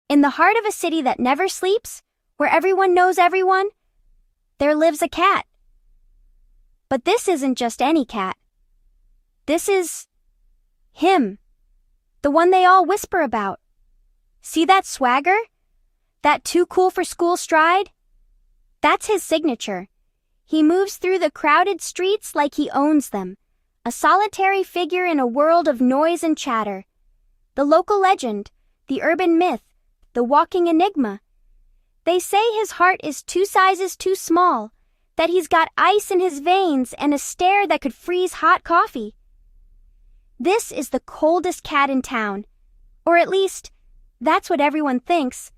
In the heart of a city that never sleeps, where everyone knows everyone, there lives a cat. But this isn't just any cat. This is him, the one they all whisper about. See that swagger? That too cool for school stride? That's his signature. He moves through the crowded streets like he owns them, a solitary figure in a world of noise and chatter. The local legend, the urban myth, the walking enigma. They say his heart is 2 sizes too small, that he's got ice in his veins and a stare that could freeze hot coffee. This is the coldest cat in town, or at least, that's what everyone thinks.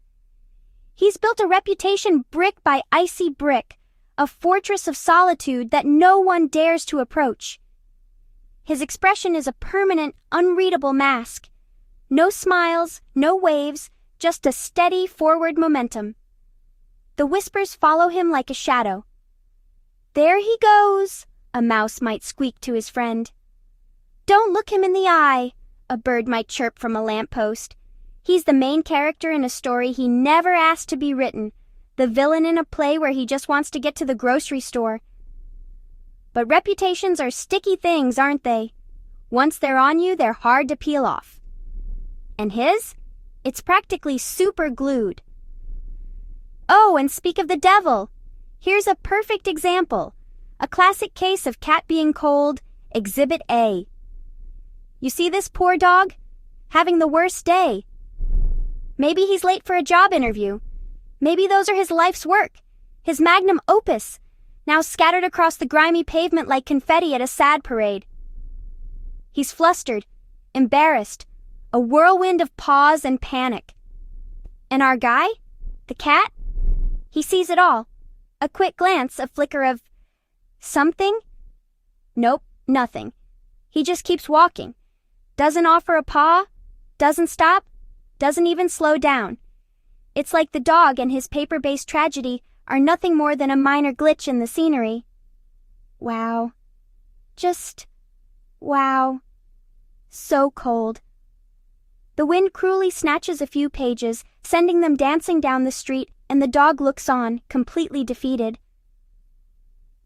He's built a reputation brick by icy brick, a fortress of solitude that no one dares to approach. His expression is a permanent, unreadable mask. No smiles, no waves, just a steady forward momentum. The whispers follow him like a shadow. "There he goes," a mouse might squeak to his friend. "Don't look him in the eye," a bird might chirp from a lamppost. He's the main character in a story he never asked to be written, the villain in a play where he just wants to get to the grocery store. But reputations are sticky things, aren't they? Once they're on you, they're hard to peel off. And his? It's practically super glued. Oh, and speak of the devil. Here's a perfect example. A classic case of cat being cold, Exhibit A. You see this poor dog? Having the worst day. Maybe he's late for a job interview. Maybe those are his life's work, his magnum opus, now scattered across the grimy pavement like confetti at a sad parade. He's flustered, embarrassed, a whirlwind of pause and panic. And our guy? The cat? He sees it all. A quick glance, a flicker of something? Nope, nothing. He just keeps walking. Doesn't offer a paw, doesn't stop, doesn't even slow down. It's like the dog and his paper-based tragedy are nothing more than a minor glitch in the scenery. Wow. Just wow. So cold. The wind cruelly snatches a few pages, sending them dancing down the street, and the dog looks on, completely defeated.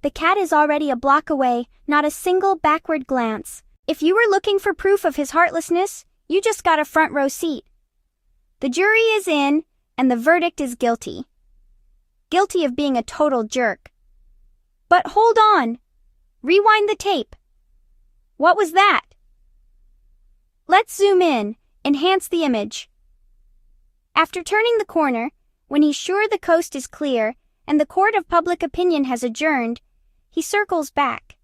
The cat is already a block away, not a single backward glance. If you were looking for proof of his heartlessness, you just got a front row seat. The jury is in, and the verdict is guilty. Guilty of being a total jerk. But hold on. Rewind the tape. What was that? Let's zoom in, enhance the image. After turning the corner, when he's sure the coast is clear and the court of public opinion has adjourned, he circles back.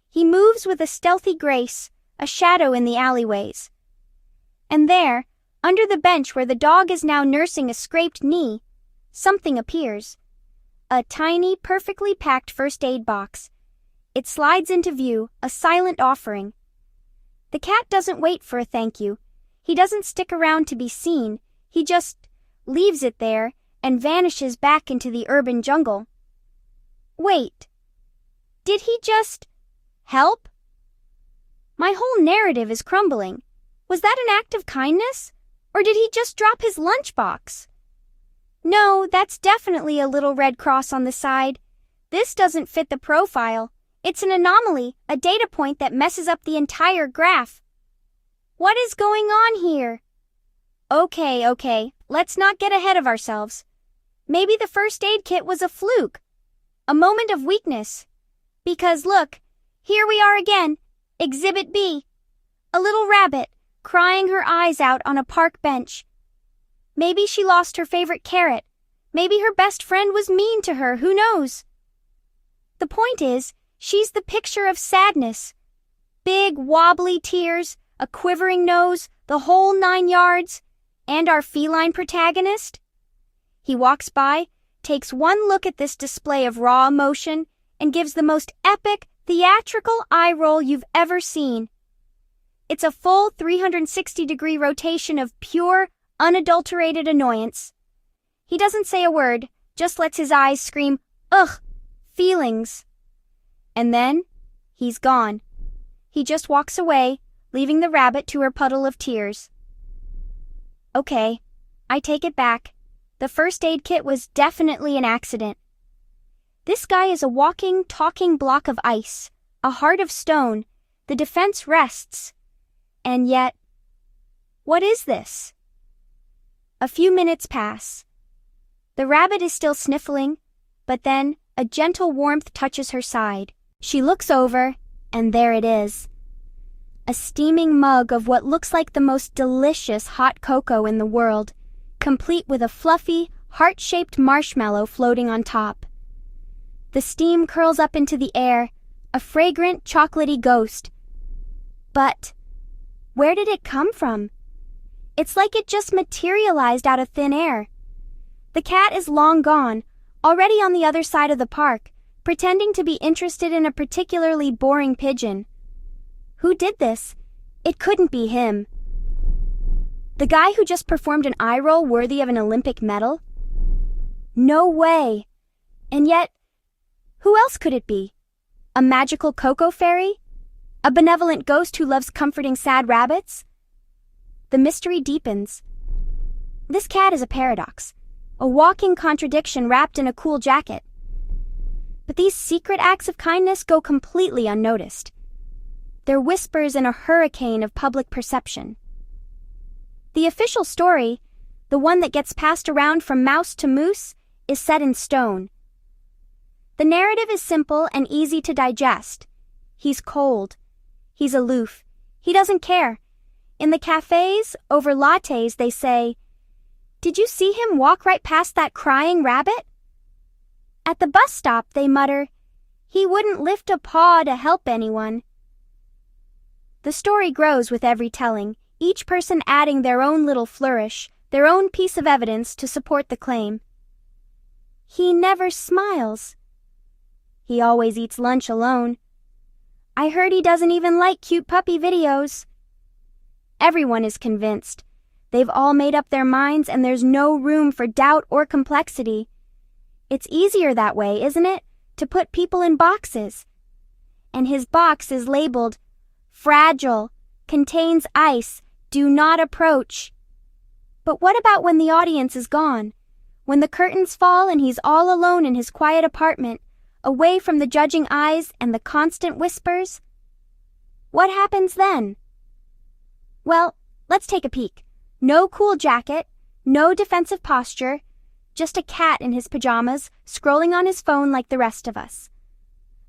He moves with a stealthy grace, a shadow in the alleyways. And there, under the bench where the dog is now nursing a scraped knee, something appears. A tiny, perfectly packed first aid box. It slides into view, a silent offering. The cat doesn't wait for a thank you. He doesn't stick around to be seen. He just leaves it there and vanishes back into the urban jungle. Wait. Did he just help? My whole narrative is crumbling. Was that an act of kindness? Or did he just drop his lunchbox? No, that's definitely a little red cross on the side. This doesn't fit the profile. It's an anomaly, a data point that messes up the entire graph. What is going on here? Okay, let's not get ahead of ourselves. Maybe the first aid kit was a fluke, a moment of weakness. Because look, here we are again, Exhibit B. A little rabbit, crying her eyes out on a park bench. Maybe she lost her favorite carrot. Maybe her best friend was mean to her, who knows? The point is, she's the picture of sadness. Big, wobbly tears, a quivering nose, the whole 9 yards. And our feline protagonist? He walks by, takes one look at this display of raw emotion, and gives the most epic, theatrical eye roll you've ever seen. It's a full 360-degree rotation of pure, unadulterated annoyance. He doesn't say a word, just lets his eyes scream, "Ugh, feelings." And then, he's gone. He just walks away, leaving the rabbit to her puddle of tears. Okay, I take it back. The first aid kit was definitely an accident. This guy is a walking, talking block of ice, a heart of stone. The defense rests. And yet, what is this? A few minutes pass. The rabbit is still sniffling, but then a gentle warmth touches her side. She looks over, and there it is. A steaming mug of what looks like the most delicious hot cocoa in the world, complete with a fluffy, heart-shaped marshmallow floating on top. The steam curls up into the air, a fragrant, chocolatey ghost. But where did it come from? It's like it just materialized out of thin air. The cat is long gone, already on the other side of the park, pretending to be interested in a particularly boring pigeon. Who did this? It couldn't be him. The guy who just performed an eye roll worthy of an Olympic medal? No way. And yet, who else could it be? A magical cocoa fairy? A benevolent ghost who loves comforting sad rabbits? The mystery deepens. This cat is a paradox, a walking contradiction wrapped in a cool jacket. But these secret acts of kindness go completely unnoticed. They're whispers in a hurricane of public perception. The official story, the one that gets passed around from mouse to moose, is set in stone. The narrative is simple and easy to digest. He's cold. He's aloof. He doesn't care. In the cafes, over lattes, they say, "Did you see him walk right past that crying rabbit?" At the bus stop, they mutter, "He wouldn't lift a paw to help anyone." The story grows with every telling, each person adding their own little flourish, their own piece of evidence to support the claim. He never smiles. He always eats lunch alone. I heard he doesn't even like cute puppy videos. Everyone is convinced. They've all made up their minds and there's no room for doubt or complexity. It's easier that way, isn't it? To put people in boxes. And his box is labeled, "Fragile, contains ice, do not approach." But what about when the audience is gone? When the curtains fall and he's all alone in his quiet apartment, away from the judging eyes and the constant whispers? What happens then? Well, let's take a peek. No cool jacket, no defensive posture, just a cat in his pajamas, scrolling on his phone like the rest of us.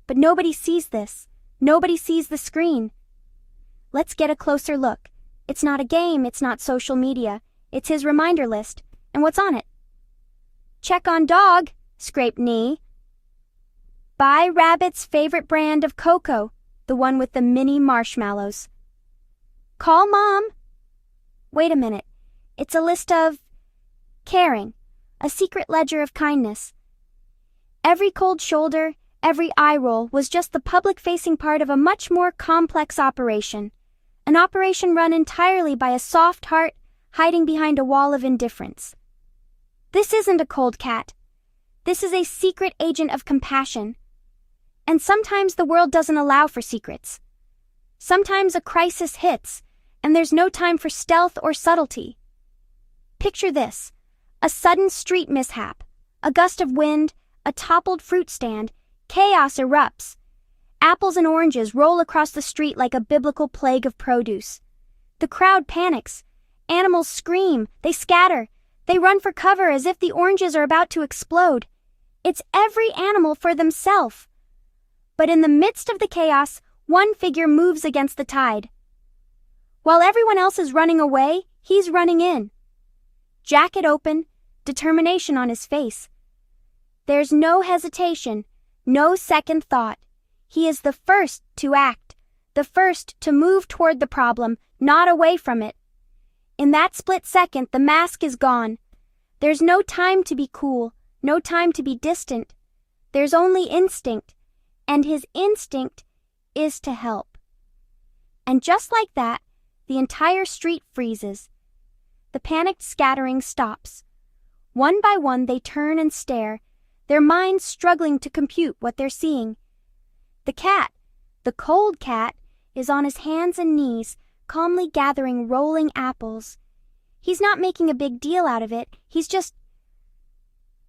But nobody sees this. Nobody sees the screen. Let's get a closer look. It's not a game, it's not social media. It's his reminder list. And what's on it? Check on dog, scraped knee. Buy rabbit's favorite brand of cocoa, the one with the mini marshmallows. Call mom. Wait a minute. It's a list of caring, a secret ledger of kindness. Every cold shoulder, every eye roll was just the public-facing part of a much more complex operation. An operation run entirely by a soft heart hiding behind a wall of indifference. This isn't a cold cat. This is a secret agent of compassion. And sometimes the world doesn't allow for secrets. Sometimes a crisis hits, and there's no time for stealth or subtlety. Picture this: a sudden street mishap, a gust of wind, a toppled fruit stand, chaos erupts. Apples and oranges roll across the street like a biblical plague of produce. The crowd panics. Animals scream, they scatter, they run for cover as if the oranges are about to explode. It's every animal for themselves. But in the midst of the chaos, one figure moves against the tide. While everyone else is running away, he's running in. Jacket open, determination on his face. There's no hesitation, no second thought. He is the first to act, the first to move toward the problem, not away from it. In that split second, the mask is gone. There's no time to be cool, no time to be distant. There's only instinct, and his instinct is to help. And just like that, the entire street freezes. The panicked scattering stops. One by one, they turn and stare, their minds struggling to compute what they're seeing. The cat, the cold cat, is on his hands and knees, calmly gathering rolling apples. He's not making a big deal out of it, he's just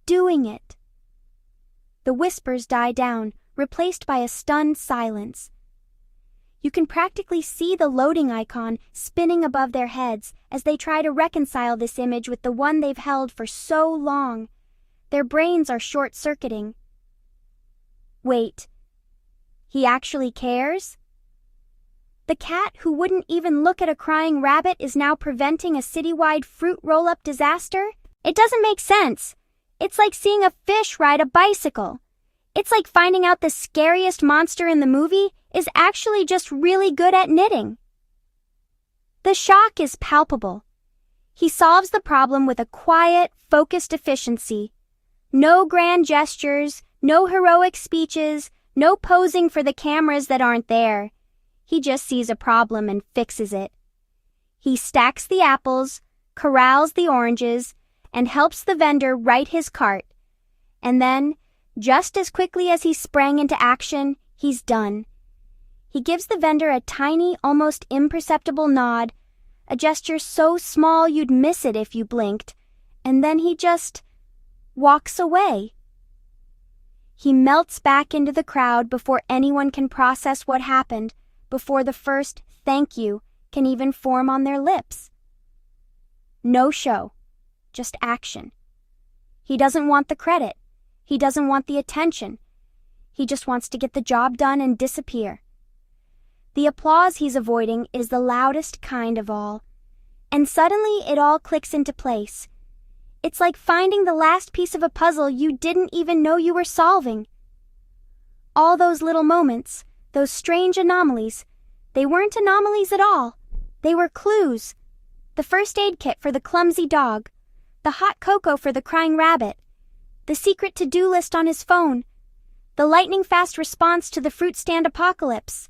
doing it. The whispers die down, replaced by a stunned silence. You can practically see the loading icon spinning above their heads as they try to reconcile this image with the one they've held for so long. Their brains are short-circuiting. Wait, he actually cares? The cat who wouldn't even look at a crying rabbit is now preventing a citywide fruit roll-up disaster? It doesn't make sense. It's like seeing a fish ride a bicycle. It's like finding out the scariest monster in the movie is actually just really good at knitting. The shock is palpable. He solves the problem with a quiet, focused efficiency. No grand gestures, no heroic speeches, no posing for the cameras that aren't there. He just sees a problem and fixes it. He stacks the apples, corrals the oranges, and helps the vendor right his cart. And then, just as quickly as he sprang into action, he's done. He gives the vendor a tiny, almost imperceptible nod, a gesture so small you'd miss it if you blinked, and then he just walks away. He melts back into the crowd before anyone can process what happened, before the first thank you can even form on their lips. No show, just action. He doesn't want the credit. He doesn't want the attention. He just wants to get the job done and disappear. The applause he's avoiding is the loudest kind of all. And suddenly it all clicks into place. It's like finding the last piece of a puzzle you didn't even know you were solving. All those little moments, those strange anomalies, they weren't anomalies at all. They were clues. The first aid kit for the clumsy dog, the hot cocoa for the crying rabbit, the secret to-do list on his phone, the lightning-fast response to the fruit stand apocalypse.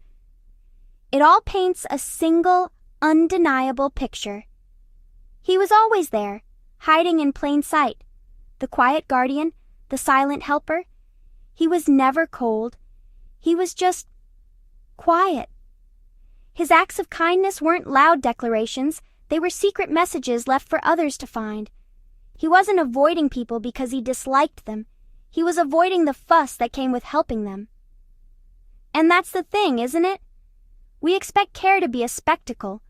It all paints a single, undeniable picture. He was always there, hiding in plain sight, the quiet guardian, the silent helper. He was never cold. He was just quiet. His acts of kindness weren't loud declarations, they were secret messages left for others to find. He wasn't avoiding people because he disliked them. He was avoiding the fuss that came with helping them. And that's the thing, isn't it? We expect care to be a spectacle.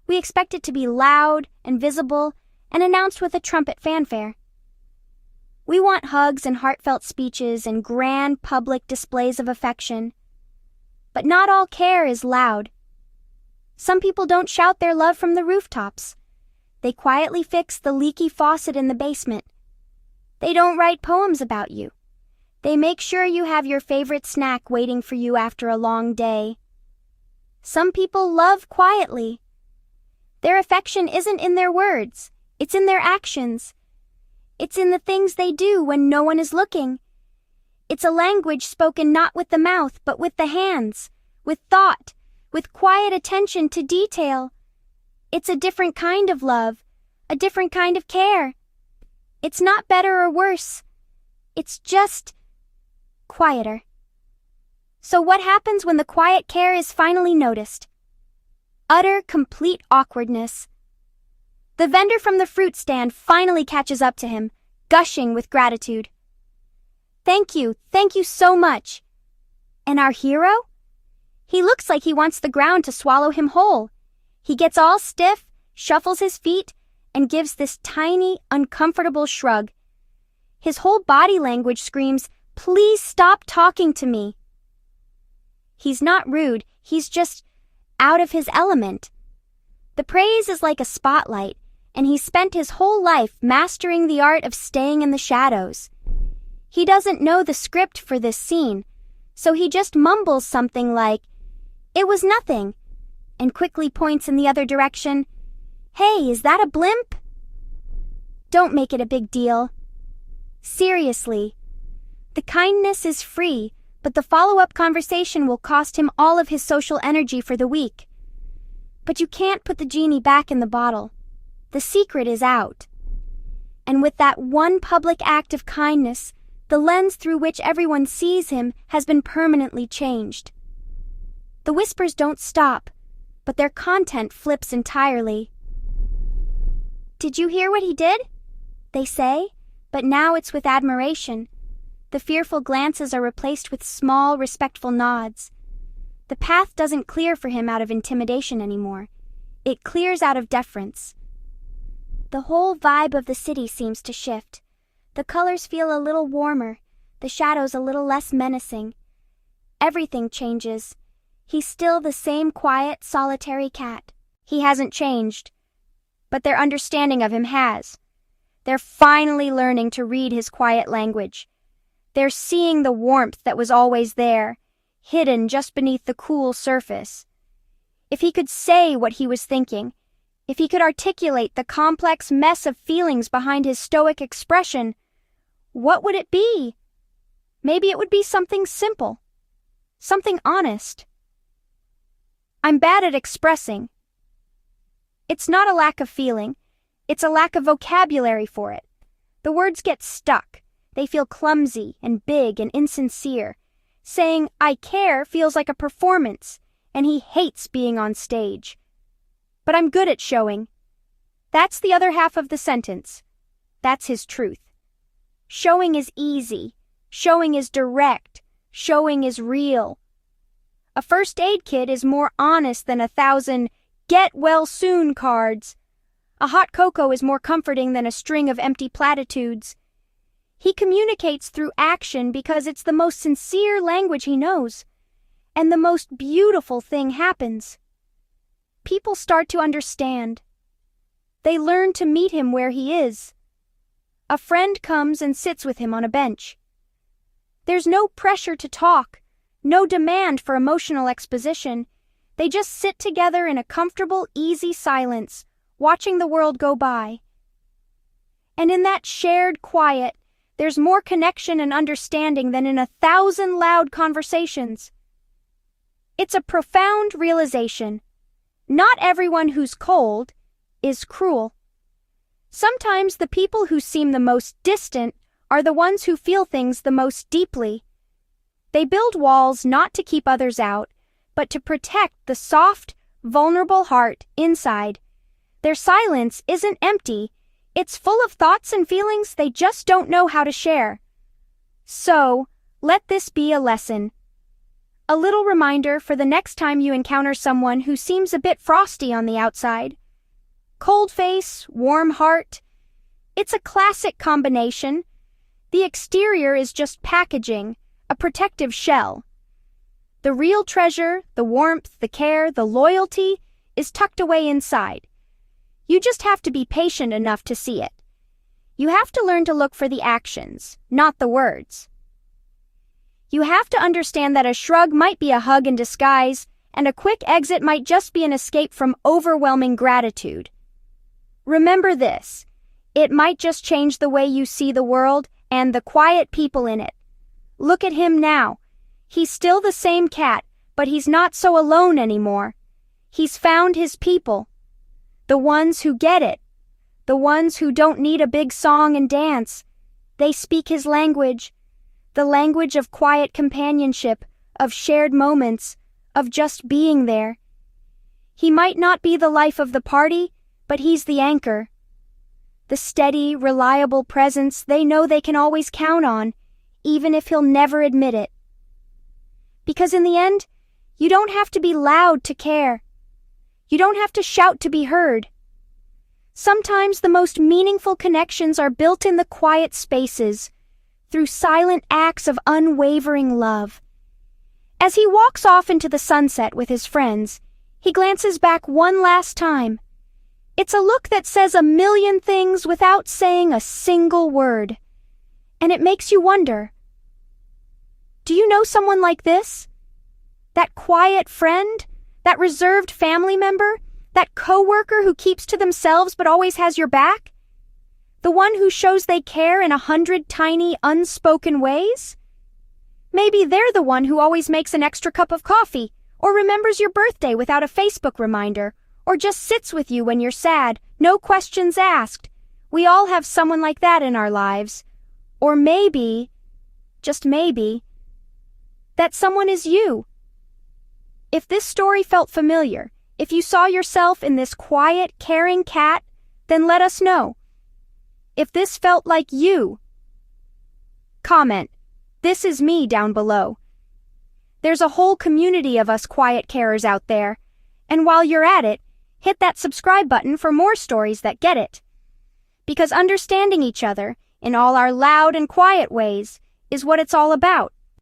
We expect it to be loud and visible and announced with a trumpet fanfare. We want hugs and heartfelt speeches and grand public displays of affection. But not all care is loud. Some people don't shout their love from the rooftops. They quietly fix the leaky faucet in the basement. They don't write poems about you. They make sure you have your favorite snack waiting for you after a long day. Some people love quietly. Their affection isn't in their words, it's in their actions. It's in the things they do when no one is looking. It's a language spoken not with the mouth, but with the hands, with thought, with quiet attention to detail. It's a different kind of love, a different kind of care. It's not better or worse. It's just quieter. So what happens when the quiet care is finally noticed? Utter, complete awkwardness. The vendor from the fruit stand finally catches up to him, gushing with gratitude. Thank you so much. And our hero? He looks like he wants the ground to swallow him whole. He gets all stiff, shuffles his feet, and gives this tiny, uncomfortable shrug. His whole body language screams, "Please stop talking to me." He's not rude, he's just out of his element. The praise is like a spotlight, and he's spent his whole life mastering the art of staying in the shadows. He doesn't know the script for this scene, so he just mumbles something like, "It was nothing," and quickly points in the other direction. "Hey, is that a blimp?" Don't make it a big deal. Seriously. The kindness is free, but the follow-up conversation will cost him all of his social energy for the week. But you can't put the genie back in the bottle. The secret is out. And with that one public act of kindness, the lens through which everyone sees him has been permanently changed. The whispers don't stop, but their content flips entirely. "Did you hear what he did?" they say, but now it's with admiration. The fearful glances are replaced with small, respectful nods. The path doesn't clear for him out of intimidation anymore. It clears out of deference. The whole vibe of the city seems to shift. The colors feel a little warmer, the shadows a little less menacing. Everything changes. He's still the same quiet, solitary cat. He hasn't changed, but their understanding of him has. They're finally learning to read his quiet language. They're seeing the warmth that was always there, hidden just beneath the cool surface. If he could say what he was thinking, if he could articulate the complex mess of feelings behind his stoic expression, what would it be? Maybe it would be something simple, something honest. I'm bad at expressing. It's not a lack of feeling, it's a lack of vocabulary for it. The words get stuck. They feel clumsy and big and insincere. Saying, "I care" feels like a performance, and he hates being on stage. But I'm good at showing. That's the other half of the sentence. That's his truth. Showing is easy. Showing is direct. Showing is real. A first aid kit is more honest than 1,000 "get well soon" cards. A hot cocoa is more comforting than a string of empty platitudes. He communicates through action because it's the most sincere language he knows. And the most beautiful thing happens. People start to understand. They learn to meet him where he is. A friend comes and sits with him on a bench. There's no pressure to talk, no demand for emotional exposition. They just sit together in a comfortable, easy silence, watching the world go by. And in that shared quiet, there's more connection and understanding than in 1,000 loud conversations. It's a profound realization. Not everyone who's cold is cruel. Sometimes the people who seem the most distant are the ones who feel things the most deeply. They build walls not to keep others out, but to protect the soft, vulnerable heart inside. Their silence isn't empty. It's full of thoughts and feelings they just don't know how to share. So, let this be a lesson. A little reminder for the next time you encounter someone who seems a bit frosty on the outside. Cold face, warm heart. It's a classic combination. The exterior is just packaging, a protective shell. The real treasure, the warmth, the care, the loyalty, is tucked away inside. You just have to be patient enough to see it. You have to learn to look for the actions, not the words. You have to understand that a shrug might be a hug in disguise, and a quick exit might just be an escape from overwhelming gratitude. Remember this: it might just change the way you see the world and the quiet people in it. Look at him now. He's still the same cat, but he's not so alone anymore. He's found his people. The ones who get it. The ones who don't need a big song and dance. They speak his language. The language of quiet companionship, of shared moments, of just being there. He might not be the life of the party, but he's the anchor. The steady, reliable presence they know they can always count on, even if he'll never admit it. Because in the end, you don't have to be loud to care. You don't have to shout to be heard. Sometimes the most meaningful connections are built in the quiet spaces, through silent acts of unwavering love. As he walks off into the sunset with his friends, he glances back one last time. It's a look that says a million things without saying a single word. And it makes you wonder, do you know someone like this? That quiet friend? That reserved family member? That coworker who keeps to themselves but always has your back? The one who shows they care in 100 tiny, unspoken ways? Maybe they're the one who always makes an extra cup of coffee, or remembers your birthday without a Facebook reminder, or just sits with you when you're sad, no questions asked. We all have someone like that in our lives. Or maybe, just maybe, that someone is you. If this story felt familiar, if you saw yourself in this quiet, caring cat, Then let us know if this felt like you. Comment, "This is me," down below. There's a whole community of us quiet carers out there, and while you're at it, hit that subscribe button for more stories that get it. Because understanding each other in all our loud and quiet ways is what it's all about.